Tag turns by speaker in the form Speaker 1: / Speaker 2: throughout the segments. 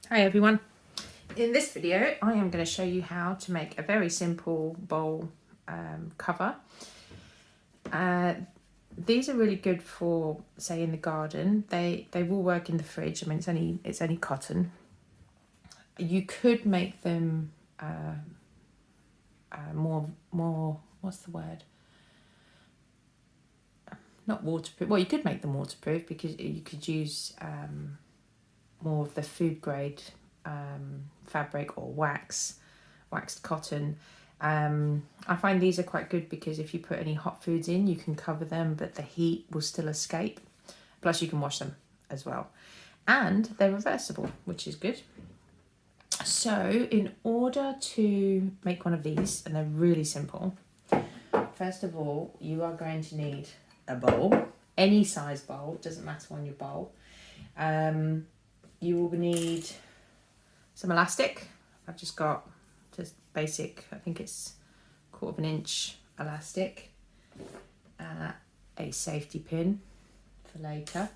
Speaker 1: Hi everyone. In this video I am going to show you how to make a very simple bowl cover. These are really good for, say, in the garden. They will work in the fridge. I mean, it's only cotton. You could make them more what's the word? Not waterproof. Well, you could make them waterproof because you could use more of the food grade fabric or waxed cotton. I find these are quite good because if you put any hot foods in, you can cover them, but the heat will still escape. Plus you can wash them as well. And they're reversible, which is good. So in order to make one of these, and they're really simple, first of all, you are going to need a bowl, any size bowl, doesn't matter on your bowl. You will need some elastic. I've just got basic, I think it's 1/4 inch elastic, a safety pin for later,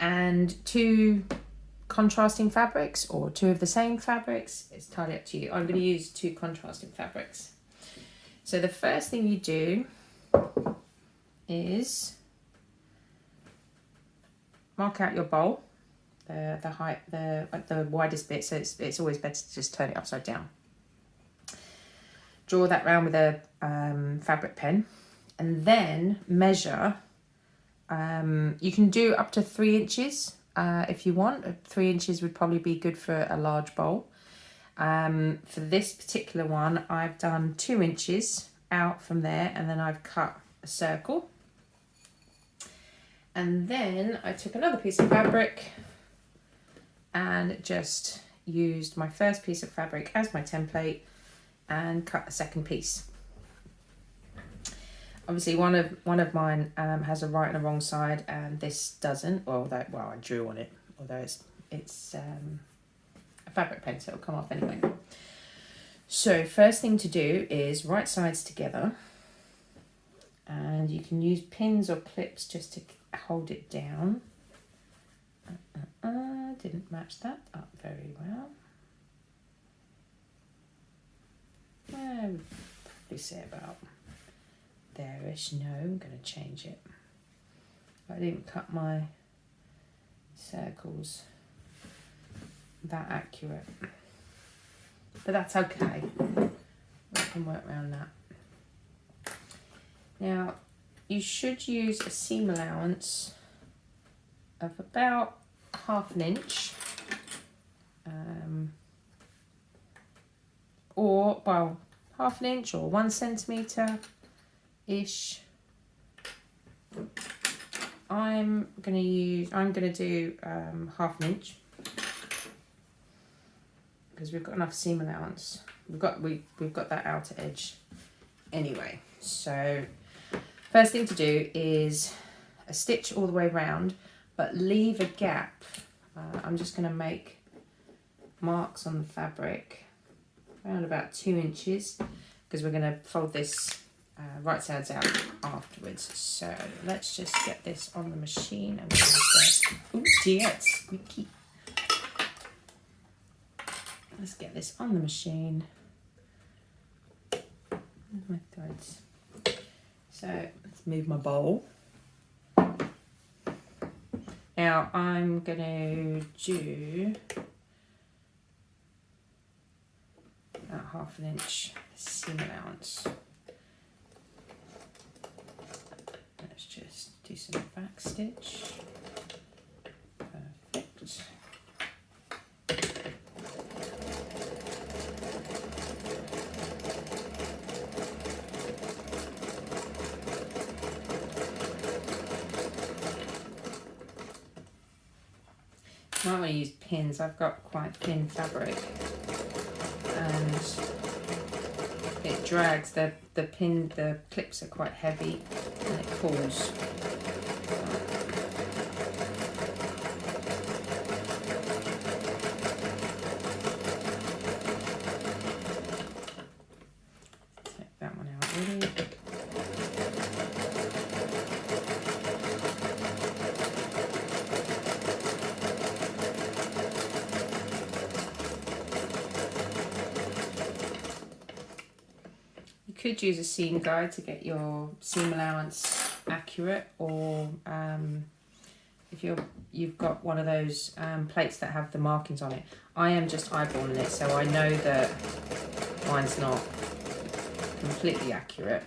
Speaker 1: and 2 contrasting fabrics or 2 of the same fabrics. It's entirely up to you. I'm going to use 2 contrasting fabrics. So the first thing you do is mark out your bowl, the height, the widest bit, so it's always better to just turn it upside down. Draw that round with a fabric pen, and then measure. You can do up to 3 inches if you want. 3 inches would probably be good for a large bowl. For this particular one, I've done 2 inches out from there, and then I've cut a circle. And then I took another piece of fabric and just used my first piece of fabric as my template and cut a second piece. Obviously one of mine has a right and a wrong side, and this doesn't. Well, I drew on it, although it's a fabric pen, so it'll come off anyway. So first thing to do is right sides together, and you can use pins or clips just to hold it down. Didn't match that up very well. I would probably say about there-ish. No, I'm going to change it. I didn't cut my circles that accurate, but that's okay. We can work around that. Now, you should use a seam allowance of about 1/2 inch, or 1/2 inch or 1 centimetre ish. I'm gonna do 1/2 inch because we've got enough seam allowance. We've got that outer edge anyway. So first thing to do is a stitch all the way around, but leave a gap. I'm just going to make marks on the fabric around about 2 inches because we're going to fold this right sides out afterwards. So let's just get this on the machine. Oh dear, it's squeaky. Let's get this on the machine. Where's my threads? So let's move my bowl. Now I'm going to do about 1/2 inch seam allowance. Let's just do some back stitch. Perfect. Might want to use pins. I've got quite thin fabric and it drags. The clips are quite heavy and it pulls. Take that one out really. could use a seam guide to get your seam allowance accurate, or if you've got one of those plates that have the markings on it. I am just eyeballing it, so I know that mine's not completely accurate.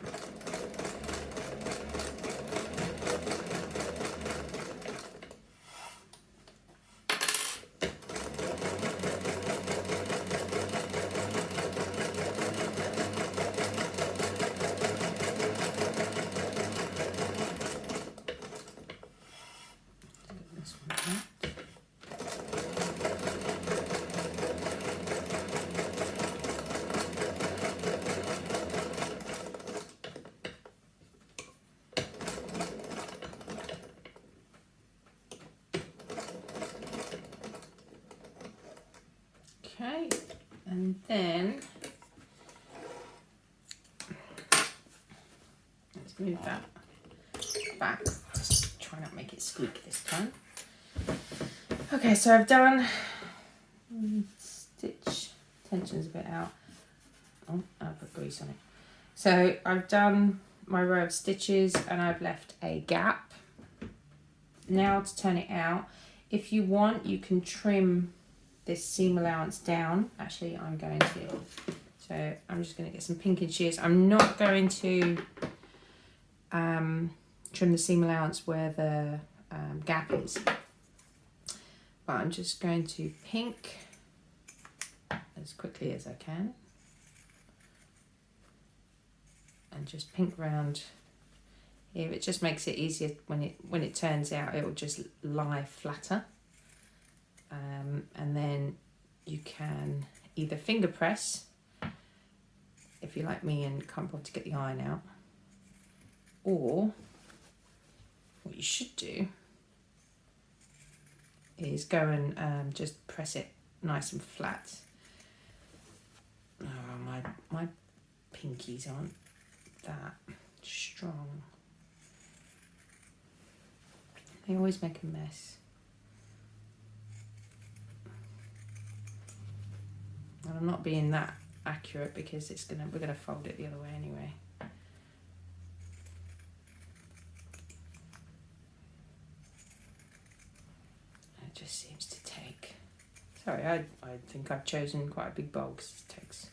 Speaker 1: Okay, and then let's move that back. Just try not to make it squeak this time. Okay, so I've done stitch tension's a bit out. Oh, I put grease on it. So I've done my row of stitches and I've left a gap. Now to turn it out, if you want, you can trim this seam allowance down. Actually, I'm going to. So I'm just going to get some pinking shears. I'm not going to trim the seam allowance where the gap is, but I'm just going to pink as quickly as I can, and just pink around here. It just makes it easier when it turns out. It will just lie flatter. And then you can either finger press, if you're like me and can't bother to get the iron out, or what you should do is go and just press it nice and flat. Oh, my pinkies aren't that strong. They always make a mess. And I'm not being that accurate because we're gonna fold it the other way anyway. It just seems to take. Sorry, I think I've chosen quite a big bowl because it takes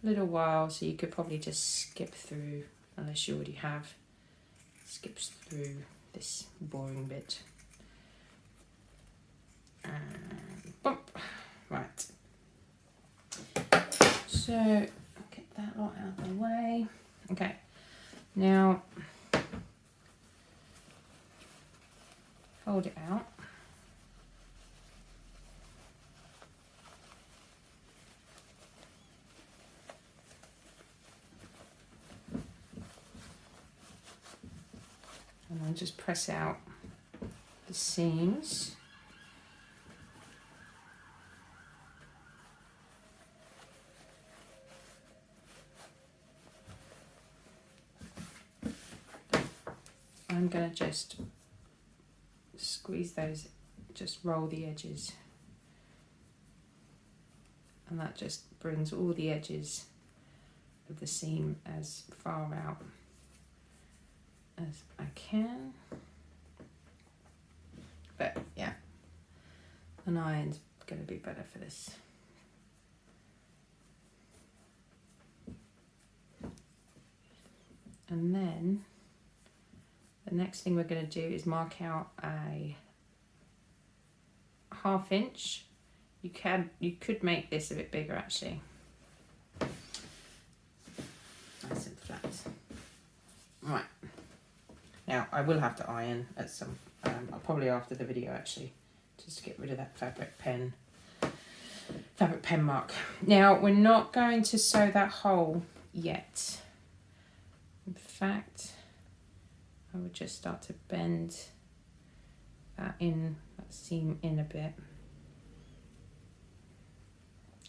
Speaker 1: a little while. So you could probably just skip through, unless you already have. Skips through this boring bit. And bump. Right. So get that lot out of the way. Okay, now fold it out. And then just press out the seams. I'm going to just squeeze those, just roll the edges, and that just brings all the edges of the seam as far out as I can. But yeah, an iron's going to be better for this. And then the next thing we're going to do is mark out a 1/2 inch. You could make this a bit bigger actually. Nice and flat. Right. Now I will have to iron at some probably after the video actually, just to get rid of that fabric pen mark. Now we're not going to sew that hole yet. In fact, I would just start to bend that seam in a bit.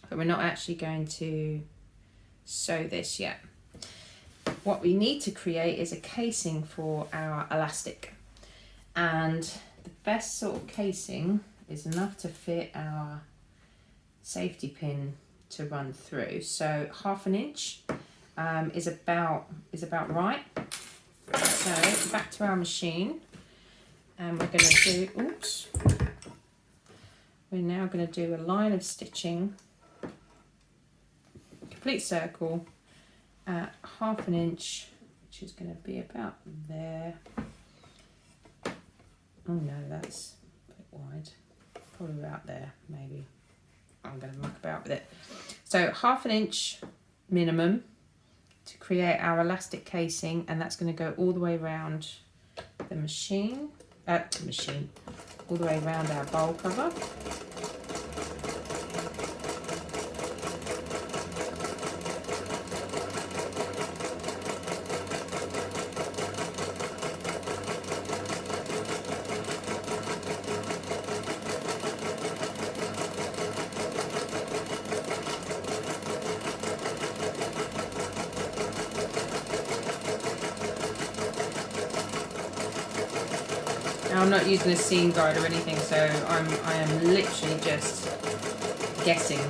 Speaker 1: But we're not actually going to sew this yet. What we need to create is a casing for our elastic. And the best sort of casing is enough to fit our safety pin to run through. So 1/2 inch, is about right. So back to our machine, and we're going to do, oops, we're now going to do a line of stitching, complete circle at 1/2 inch, which is going to be about there. Oh no, that's a bit wide, probably about there maybe. I'm going to muck about with it. So 1/2 inch minimum to create our elastic casing, and that's going to go all the way around the machine, all the way around our bowl cover. Now I'm not using a seam guide or anything, so I am literally just guessing.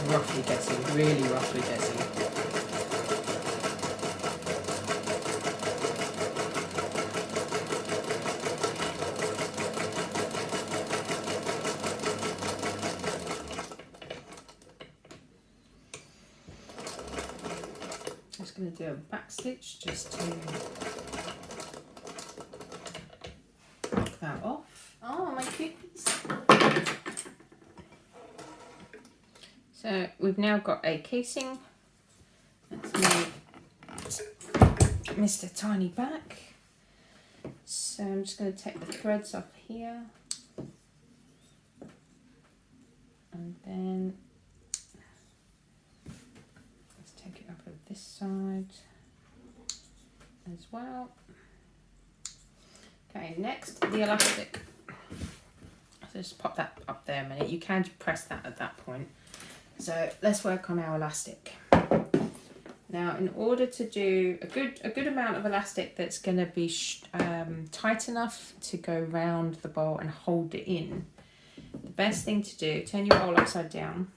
Speaker 1: Roughly guessing, really roughly guessing. Just going to do a back stitch just to knock that off. Oh my goodness. So we've now got a casing. Let's move Mr. Tiny back. So I'm just going to take the threads off here. And then this side as well. Okay, next the elastic. So just pop that up there a minute. You can press that at that point. So let's work on our elastic. Now, in order to do a good amount of elastic that's going to be tight enough to go round the bowl and hold it in, the best thing to do, turn your bowl upside down,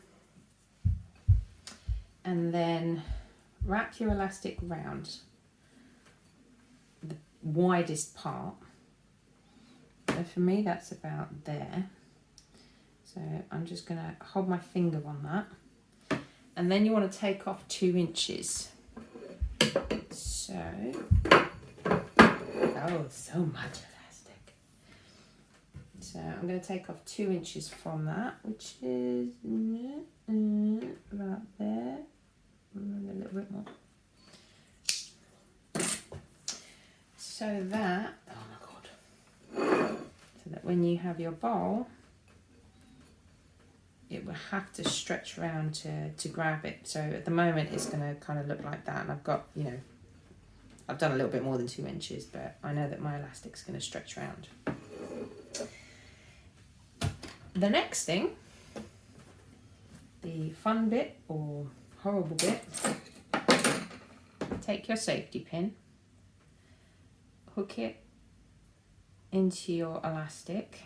Speaker 1: and then wrap your elastic round the widest part. So for me that's about there. So I'm just going to hold my finger on that. And then you want to take off 2 inches. So, oh, so much elastic. So I'm going to take off 2 inches from that, which is about there. A little bit more. So that, oh my god, so that when you have your bowl, it will have to stretch around to grab it. So at the moment it's going to kind of look like that, and I've got, you know, I've done a little bit more than 2 inches, but I know that my elastic's going to stretch around. The next thing, the fun bit or horrible bit, take your safety pin, hook it into your elastic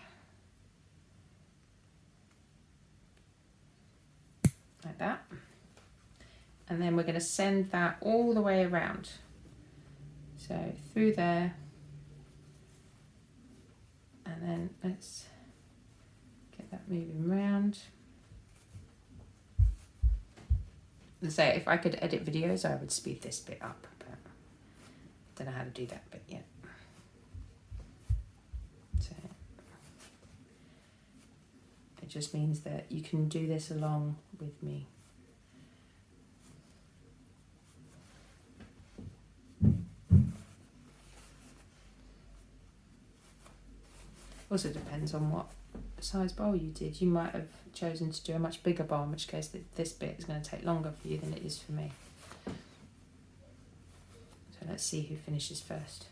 Speaker 1: like that, and then we're going to send that all the way around, so through there, and then let's get that moving round. And so if I could edit videos, I would speed this bit up, but I don't know how to do that bit yet. So it just means that you can do this along with me. Also depends on what size bowl you did. You might have chosen to do a much bigger bowl, in which case this bit is going to take longer for you than it is for me. So let's see who finishes first.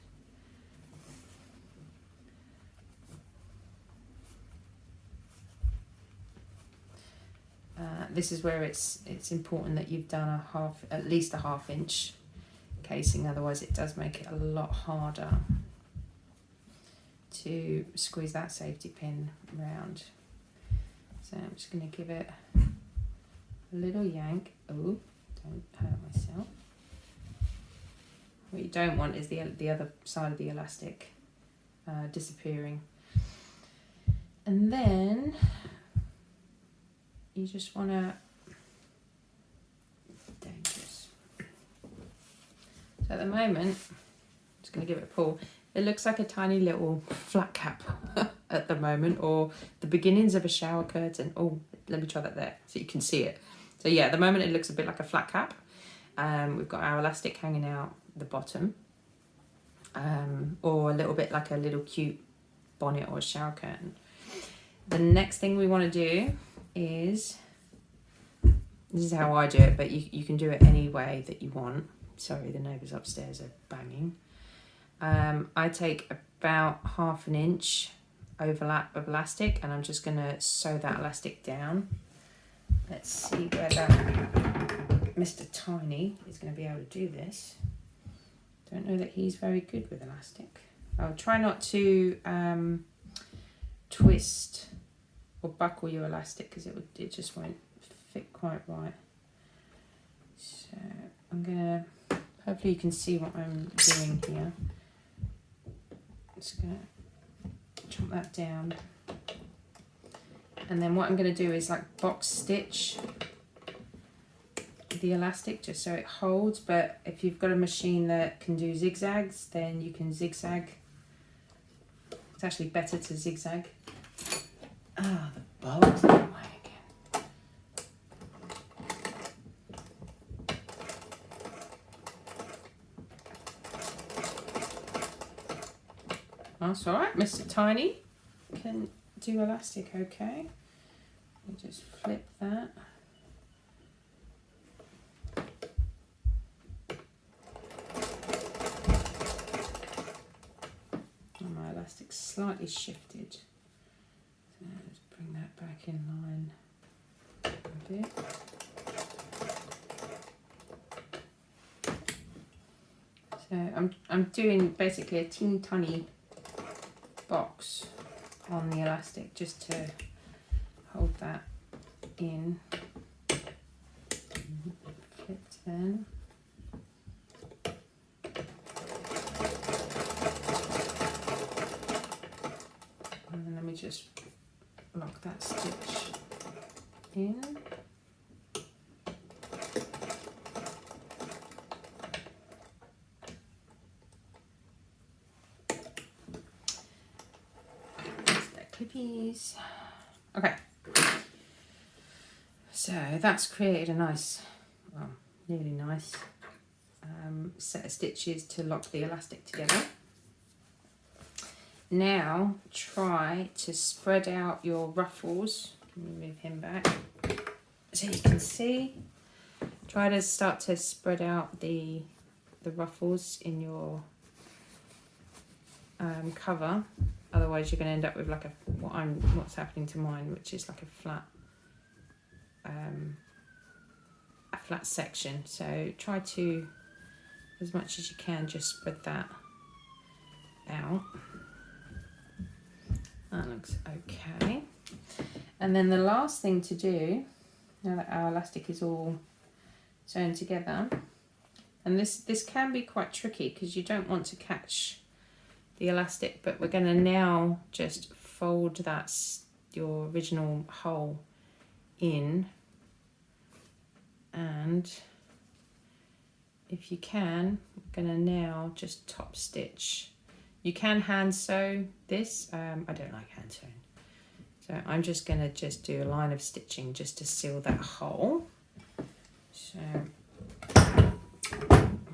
Speaker 1: This is where it's important that you've done at least a 1/2 inch casing, otherwise it does make it a lot harder to squeeze that safety pin round. So I'm just going to give it a little yank. Oh, don't hurt myself. What you don't want is the other side of the elastic disappearing. And then you just want to, dangerous. So at the moment, I'm just going to give it a pull. It looks like a tiny little flat cap at the moment, or the beginnings of a shower curtain. Oh, let me try that there so you can see it. So yeah, at the moment it looks a bit like a flat cap. We've got our elastic hanging out the bottom, or a little bit like a little cute bonnet or shower curtain. The next thing we want to do is, this is how I do it, but you can do it any way that you want. Sorry, the neighbours upstairs are banging. I take about 1/2 inch overlap of elastic, and I'm just going to sew that elastic down. Let's see whether Mr. Tiny is going to be able to do this. Don't know that he's very good with elastic. I'll try not to twist or buckle your elastic, because it just won't fit quite right. So I'm gonna, hopefully you can see what I'm doing here. Just gonna chop that down, and then what I'm gonna do is like box stitch the elastic just so it holds. But if you've got a machine that can do zigzags, then you can zigzag. It's actually better to zigzag. Ah, the bulb's in the way again. That's all right. Mr. Tiny can do elastic okay. We'll just flip that. And my elastic's slightly shifted. So let's bring that back in line a bit. So I'm doing basically a teeny tiny box on the elastic just to hold that in. Flipped then. And then let me just lock that stitch in. Clippies. Okay, so that's created a nice, well, nearly nice set of stitches to lock the elastic together. Now try to spread out your ruffles. Let me move him back so you can see. Try to start to spread out the ruffles in your cover. Otherwise, you're going to end up with like what's happening to mine, which is like a flat section. So try to, as much as you can, just spread that out. That looks okay. And then the last thing to do, now that our elastic is all sewn together, and this can be quite tricky because you don't want to catch the elastic, but we're going to now just fold your original hole in, and if you can, we're going to now just top stitch. You can hand sew this. I don't like hand sewing, so I'm just going to do a line of stitching just to seal that hole. So let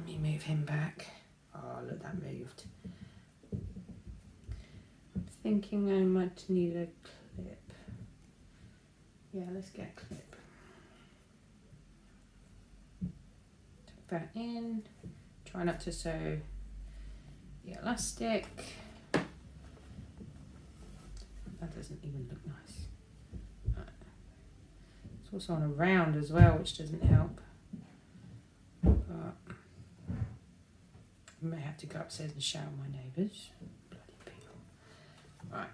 Speaker 1: me move him back. Oh, look, that moved. Thinking I might need a clip. Yeah, let's get a clip. Tuck that in. Try not to sew the elastic. That doesn't even look nice. Right. It's also on a round as well, which doesn't help. But I may have to go upstairs and shout at my neighbours. Bloody people. Right.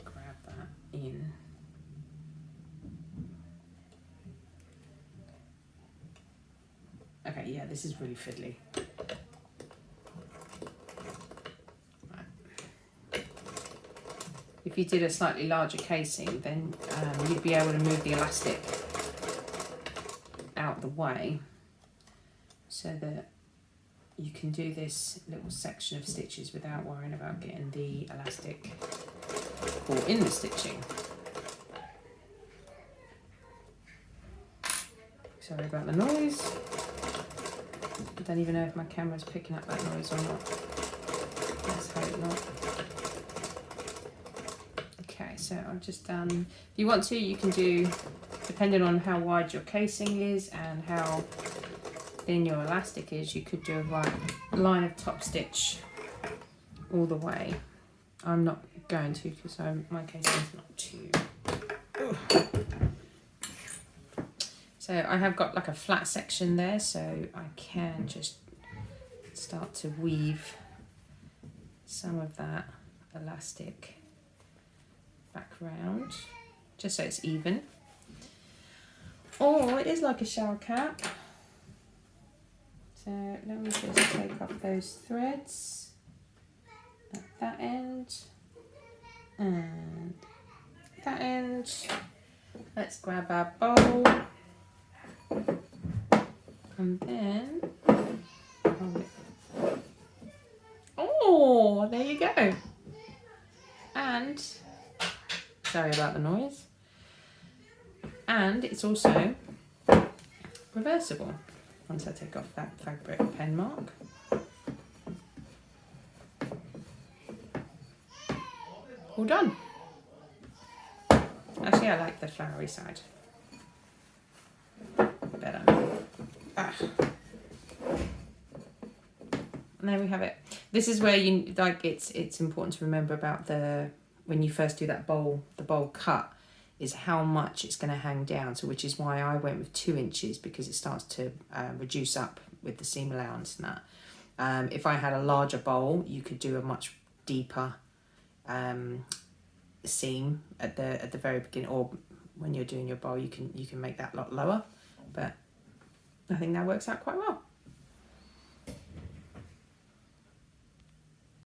Speaker 1: Grab that in. Okay, yeah, this is really fiddly. Right. If you did a slightly larger casing, then you'd be able to move the elastic out the way so that you can do this little section of stitches without worrying about getting the elastic caught in the stitching. Sorry about the noise. I don't even know if my camera's picking up that noise or not. Let's hope not. Okay, so I've just done, if you want to, you can do, depending on how wide your casing is and how thin your elastic is, you could do a line of top stitch all the way. I'm not going to because my casing is not too... Ugh. So I have got like a flat section there, so I can just start to weave some of that elastic back round, just so it's even. Or it is like a shower cap. So let me just take off those threads at that end and that end. Let's grab our bowl. And then, oh, there you go. And, sorry about the noise. And it's also reversible once I take off that fabric pen mark. All done. Actually, I like the flowery side better. And there we have it. This is where you like it's important to remember about when you first do that bowl, the bowl cut is how much it's going to hang down. So which is why I went with 2 inches, because it starts to reduce up with the seam allowance and that. If I had a larger bowl, you could do a much deeper seam at the very beginning, or when you're doing your bowl, you can make that a lot lower. But I think that works out quite well.